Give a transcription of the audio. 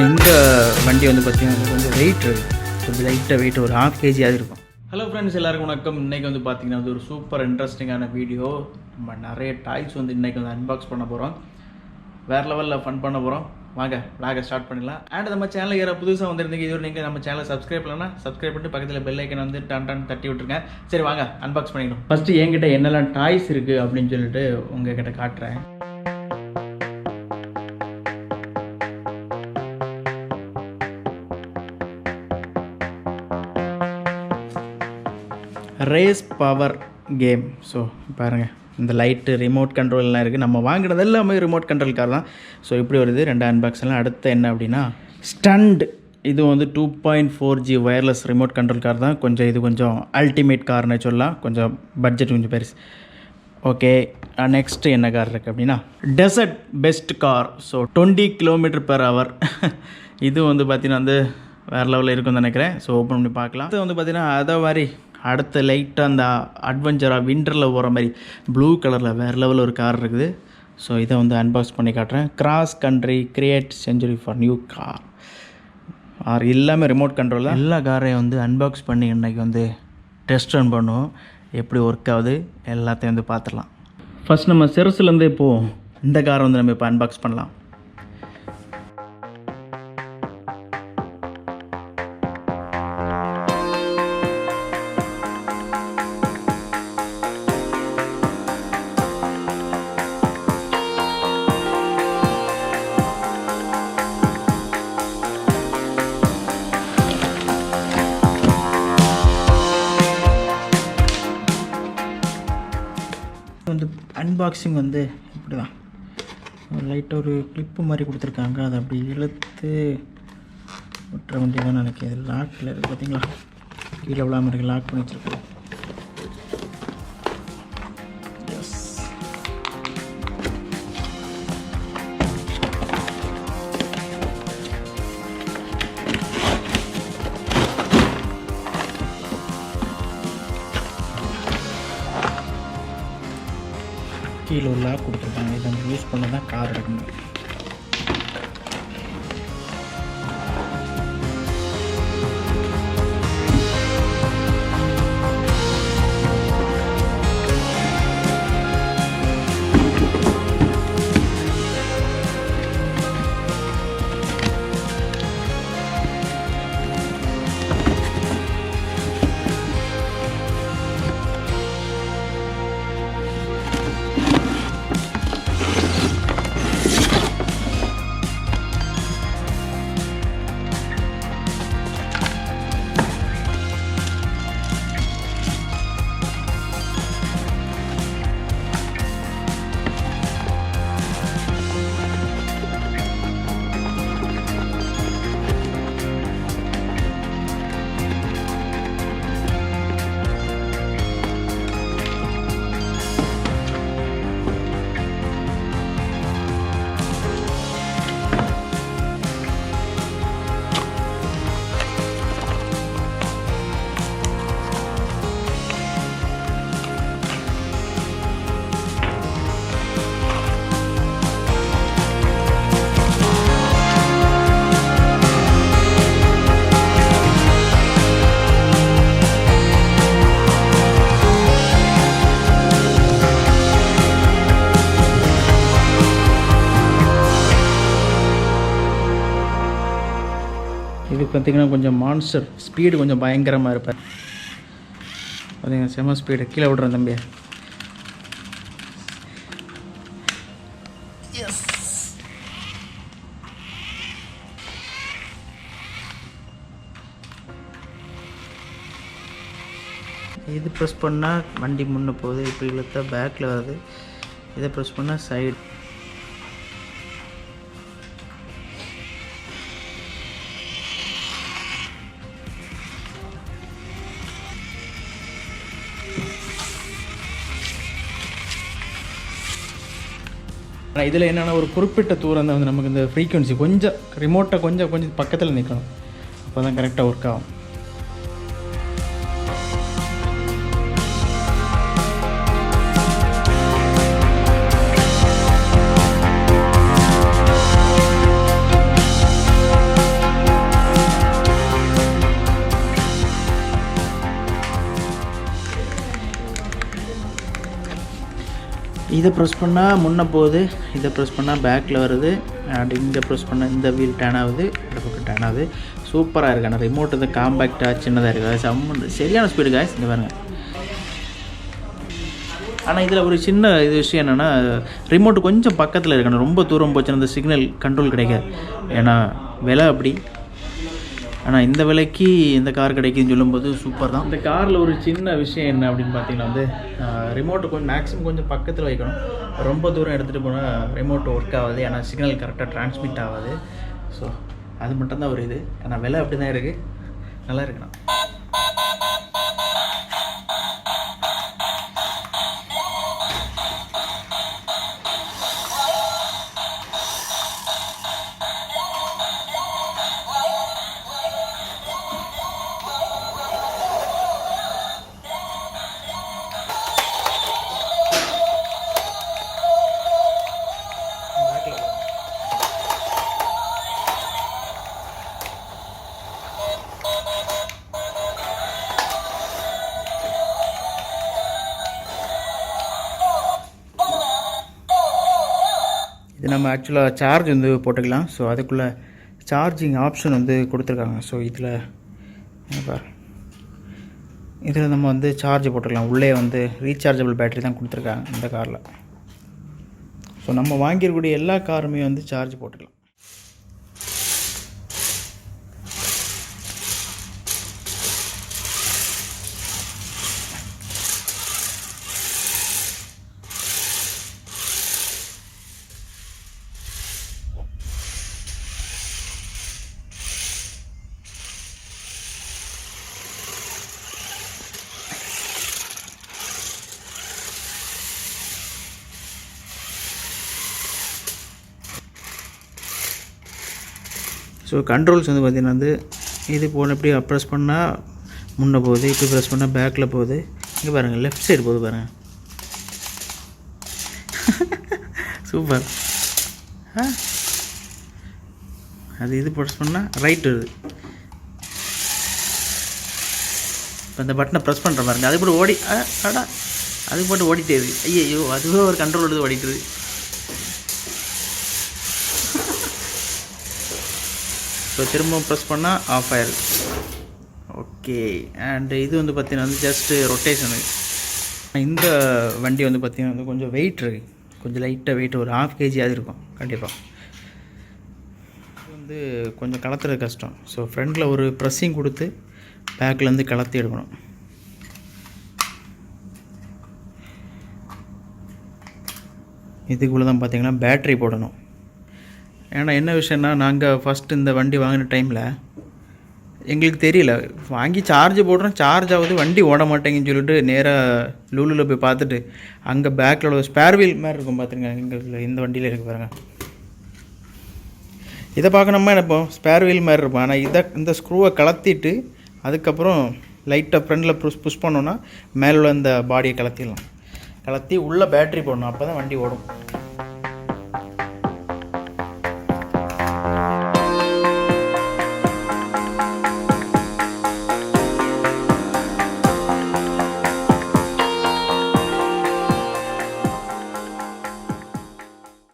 இந்த வண்டி வந்து பார்த்திங்கன்னா கொஞ்சம் வெயிட் இருக்குது, கொஞ்சம் லைட்டாக வெயிட் ஒரு 1/2 kg இருக்கும். ஹலோ ஃப்ரெண்ட்ஸ், எல்லாருக்கும் வணக்கம். இன்றைக்கி வந்து பார்த்திங்கன்னா வந்து ஒரு சூப்பர் இன்ட்ரெஸ்டிங்கான வீடியோ. நம்ம நிறைய டாய்ஸ் வந்து இன்றைக்கி வந்து அன்பாக்ஸ் பண்ண போகிறோம். வேறு லெவலில் ஃபன் பண்ண போகிறோம். வாங்க விளாக ஸ்டார்ட் பண்ணிடலாம். அண்ட் நம்ம சேனல் யாராவது புதுசாக வந்துருந்தீங்க, இது நீங்கள் நம்ம சேனலை சப்ஸ்கிரைப் பண்ணலாம். சப்ஸ்கிரைப் பண்ணிட்டு பக்கத்தில் பெல் ஐக்கன் வந்து டன் தட்டி விட்டுருங்க. சரி வாங்க அன்பாக்ஸ் பண்ணிடணும். ஃபஸ்ட்டு என்கிட்ட என்னெல்லாம் டாய்ஸ் இருக்குது அப்படின்னு சொல்லிட்டு உங்ககிட்ட காட்டுறேன். Race power game. ஸோ பாருங்கள், இந்த லைட்டு ரிமோட் கண்ட்ரோல்லாம் இருக்குது. நம்ம வாங்கினது எல்லாமே ரிமோட் கண்ட்ரோல் கார் தான். ஸோ இப்படி வருது 2 அன்பாக்ஸ்லாம். அடுத்து என்ன அப்படின்னா ஸ்டண்ட். இது வந்து 2.4G wireless remote control car தான். இது கொஞ்சம் அல்டிமேட் கார்னு சொல்லலாம். கொஞ்சம் பட்ஜெட் கொஞ்சம் பெருசு. ஓகே, நெக்ஸ்ட்டு என்ன கார் இருக்குது அப்படின்னா dessert best car. So 20 km/h. இது வந்து பார்த்திங்கன்னா வந்து வேறு லெவலில் இருக்குன்னு நினைக்கிறேன். ஸோ ஓப்பன் பண்ணி பார்க்கலாம். இது வந்து பார்த்திங்கன்னா அதை மாதிரி அடுத்த லைட்டாக அந்த அட்வென்ச்சராக விண்டரில் போகிற மாதிரி ப்ளூ கலரில் வேறு லெவலில் ஒரு கார் இருக்குது. ஸோ இதை வந்து அன்பாக்ஸ் பண்ணி காட்டுறேன். Cross country create century for new car. எல்லாமே ரிமோட் கண்ட்ரோல் தான். எல்லா காரையும் வந்து அன்பாக்ஸ் பண்ணி இன்றைக்கி வந்து டெஸ்ட் ரன் பண்ணுவோம். எப்படி ஒர்க் ஆகுது எல்லாத்தையும் வந்து பார்த்துடலாம். ஃபஸ்ட் நம்ம சிரசுலேருந்தே போவோம். இந்த காரை வந்து நம்ம இப்போ அன்பாக்ஸ் பண்ணலாம். வந்து அன்பாக்சிங் வந்து இப்படி தான் லைட்டாக ஒரு கிளிப்பு மாதிரி கொடுத்துருக்காங்க. அதை அப்படி இழுத்து விட்டுற வேண்டியதான் நினைக்கிறேன். இது லாக்கில் இருக்குது பார்த்தீங்களா, கீழே விழாமல் இருக்குது. லாக் பண்ணி வச்சுருக்கேன். கீழே ஒரு லாக் கொடுத்துருக்காங்க. இதை நம்ம யூஸ் பண்ண தான் கார் எடுக்கணும். இது பார்த்திங்கன்னா கொஞ்சம் மான்ஸ்டர் ஸ்பீடு கொஞ்சம் பயங்கரமாக இருப்பார். பார்த்தீங்கன்னா செம ஸ்பீடு. கீழே விட்றேன் தம்பியை. எஸ், இது ப்ரெஸ் பண்ணால் வண்டி முன்னே போகுது. இப்படி இழுத்தா பேக்கில் வருது. இதை ப்ரெஸ் பண்ணால் சைடு. இதில் என்னென்னா ஒரு குறிப்பிட்ட தூரம் தான் வந்து நமக்கு இந்த ஃப்ரீக்வன்சி கொஞ்சம் ரிமோட்டை கொஞ்சம் பக்கத்தில் நிற்கணும். அப்போ தான் கரெக்டாக ஒர்க் ஆகும். இதை ப்ரெஸ் பண்ணால் முன்னே போகுது, இதை ப்ரெஸ் பண்ணால் பேக்கில் வருது, அண்ட் இங்கே ப்ரெஸ் பண்ணால் இந்த வீல் டேன் ஆகுது, இந்த பக்கம் டேன் ஆகுது. சூப்பராக இருக்குது. ஆனால் ரிமோட் இது காம்பேக்டாக சின்னதாக இருக்குது. சரியான ஸ்பீடு காய்ஸ். இங்கே பாருங்கள். ஆனால் இதில் ஒரு சின்ன விஷயம் என்னென்னா, ரிமோட்டு கொஞ்சம் பக்கத்தில் இருக்கணும். ரொம்ப தூரம் போச்சுன்னா அந்த சிக்னல் கண்ட்ரோல் கிடைக்காது. ஏன்னா விலை அப்படி. ஆனால் இந்த விலைக்கு இந்த கார் கிடைக்குதுன்னு சொல்லும்போது சூப்பர் தான். இந்த காரில் ஒரு சின்ன விஷயம் என்ன அப்படின்னு பார்த்தீங்கன்னா ரிமோட்டு கொஞ்சம் மேக்ஸிமம் கொஞ்சம் பக்கத்தில் வைக்கணும். ரொம்ப தூரம் எடுத்துகிட்டு போனால் ரிமோட் ஒர்க் ஆகாது. ஏன்னா சிக்னல் கரெக்டாக ட்ரான்ஸ்மிட் ஆகாது. ஸோ அது மட்டும்தான் ஒரு இது. ஆனால் விலை அப்படி தான் இருக்குது. நல்லா இருக்குண்ணா. இது நம்ம ஆக்சுவலாக சார்ஜ் வந்து போட்டுக்கலாம். ஸோ அதுக்குள்ளே சார்ஜிங் ஆப்ஷன் வந்து கொடுத்துருக்காங்க. ஸோ இதில் நம்ம வந்து சார்ஜ் போட்டுக்கலாம். உள்ளே வந்து ரீசார்ஜபிள் பேட்டரி தான் கொடுத்துருக்காங்க இந்த காரில். ஸோ நம்ம வாங்கியிருக்கக்கூடிய எல்லா காருமே வந்து சார்ஜ் போட்டுக்கலாம். ஸோ கண்ட்ரோல்ஸ் வந்து பார்த்திங்கன்னா இது போன எப்படி ப்ரெஸ் பண்ணால் முன்னே போகுது, இப்படி ப்ரெஸ் பண்ணால் பேக்கில் போகுது. இங்கே பாருங்கள், லெஃப்ட் சைடு போகுது பாருங்கள். சூப்பர். அது இது ப்ரெஸ் பண்ணால் ரைட் வருது. இப்போ இந்த பட்டனை ப்ரெஸ் பண்ணுற பாருங்க, அது போட்டு ஓடி அது போட்டு ஓடிட்டே இருக்குது. ஐயோ, அதுவே ஒரு கண்ட்ரோல் எடுத்து ஓடிட்டுருது. ஸோ திரும்ப ப்ரெஸ் பண்ணால் ஆஃப் ஆயிடுது. ஓகே. அண்டு இது வந்து பார்த்திங்கன்னா ஜஸ்ட்டு ரொட்டேஷனு. இந்த வண்டி வந்து பார்த்திங்கன்னா கொஞ்சம் வெயிட் இருக்குது. கொஞ்சம் லைட்டாக வெயிட், ஒரு 1/2 kg இருக்கும் கண்டிப்பாக. இது கொஞ்சம் கலத்துறது கஷ்டம். ஸோ ஃப்ரண்டில் ஒரு ப்ரெஸ்ஸிங் கொடுத்து பேக்லேருந்து கலத்தி எடுக்கணும். இதுக்குள்ளே தான் பார்த்திங்கன்னா பேட்ரி போடணும். ஏன்னா என்ன விஷயம்னா, நாங்கள் ஃபஸ்ட்டு இந்த வண்டி வாங்கின டைமில் எங்களுக்கு தெரியல, வாங்கி சார்ஜ் போடுறோம், சார்ஜ் ஆகுது, வண்டி ஓட மாட்டேங்குன்னு சொல்லிட்டு நேராக லூலுவில் போய் பார்த்துட்டு அங்கே பேக்கில் உள்ள ஸ்பேர் வீல் மாதிரி இருக்கும் பார்த்துருங்க. எங்கள் இந்த வண்டியில் இருக்குது பாருங்கள். இதை பார்க்கணுமா நினைப்போம், ஸ்பேர் வீல் மாதிரி இருக்கும். ஆனால் இந்த ஸ்க்ரூவை கலத்திட்டு அதுக்கப்புறம் லைட்டாக ஃப்ரண்டில் புஷ் பண்ணோன்னா மேலே உள்ள இந்த பாடியை கலத்திடலாம். கலத்தி உள்ளே பேட்ரி போடணும், அப்போ தான் வண்டி ஓடும்.